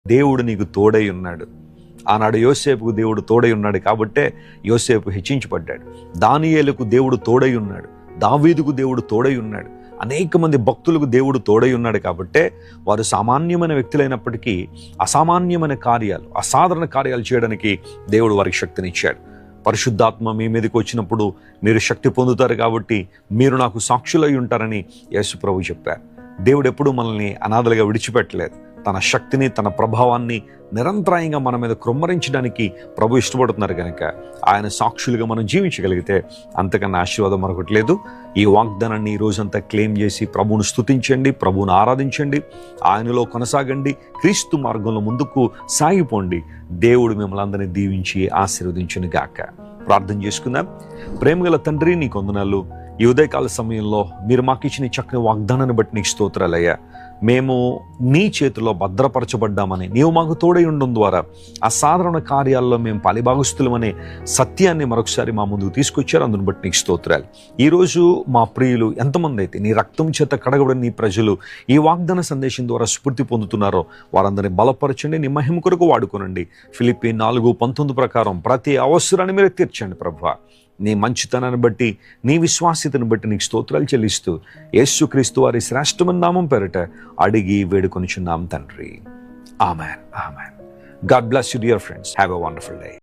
దేవుడు నీకు తోడై ఉన్నాడు. ఆనాడు యోసేపుకు దేవుడు తోడై ఉన్నాడు కాబట్టే యోసేపు హెచ్చించబడ్డాడు. దానియేలుకు దేవుడు తోడై ఉన్నాడు. దావీదుకు దేవుడు తోడై ఉన్నాడు. అనేక మంది భక్తులకు దేవుడు తోడై ఉన్నాడు కాబట్టే వారు సామాన్యమైన వ్యక్తులైనప్పటికీ అసామాన్యమైన కార్యాలు, అసాధారణ కార్యాలు చేయడానికి దేవుడు వారికి శక్తినిచ్చాడు. పరిశుద్ధాత్మ మీ మీదకి వచ్చినప్పుడు మీరు శక్తి పొందుతారు కాబట్టి మీరు నాకు సాక్షులై ఉంటారని యేసు ప్రభు చెప్పారు. దేవుడు ఎప్పుడూ మనల్ని అనాథలుగా విడిచిపెట్టలేదు. తన శక్తిని, తన ప్రభావాన్ని నిరంతరాయంగా మన మీద కృమ్మరించడానికి ప్రభు ఇష్టపడుతున్నారు కనుక ఆయన సాక్షులుగా మనం జీవించగలిగితే అంతకన్నా ఆశీర్వాదం మరొకటి లేదు. ఈ వాగ్దానాన్ని ఈ రోజంతా క్లెయిమ్ చేసి ప్రభువును స్తుతించండి, ప్రభువును ఆరాధించండి, ఆయనలో కొనసాగండి, క్రీస్తు మార్గంలో ముందుకు సాగిపోండి. దేవుడు మిమ్మల్ని అందరినీ దీవించి ఆశీర్వదించును గాక. ప్రార్థన చేసుకుందాం. ప్రేమగల తండ్రి, నీకు వందనాలు. ఈ ఉదయకాల సమయంలో మీరు మాకు ఇచ్చిన చక్కని వాగ్దానాన్ని బట్టి నీకు స్తోత్రాలయ్యా. మేము నీ చేతిలో భద్రపరచబడ్డామని, నీవు మాకు తోడై ఉండడం ద్వారా అసాధారణ కార్యాల్లో మేము పాలిభాగస్తులమనే సత్యాన్ని మరొకసారి మా ముందుకు తీసుకొచ్చారు. అందుని బట్టి నీకు స్తోత్రాలు. ఈరోజు మా ప్రియులు ఎంతమంది అయితే నీ రక్తం చేత కడగబడిన నీ ప్రజలు ఈ వాగ్దాన సందేశం ద్వారా స్ఫూర్తి పొందుతున్నారో వారందరినీ బలపరచండి, నీ మహిమ కొరకు వాడుకోనండి. ఫిలిప్పీ 4:19 ప్రకారం ప్రతి అవసరాన్ని మీరు తీర్చండి ప్రభువా. నీ మంచితనాన్ని బట్టి, నీ విశ్వాస్యతను బట్టి నీకు స్తోత్రాలు చెల్లిస్తూ యేసుక్రీస్తు వారి శ్రేష్టమైన నామం పేరిట అడిగి వేడుకొనిచున్నాం తండ్రి. Amen. Amen. God bless you dear friends. Have a wonderful day.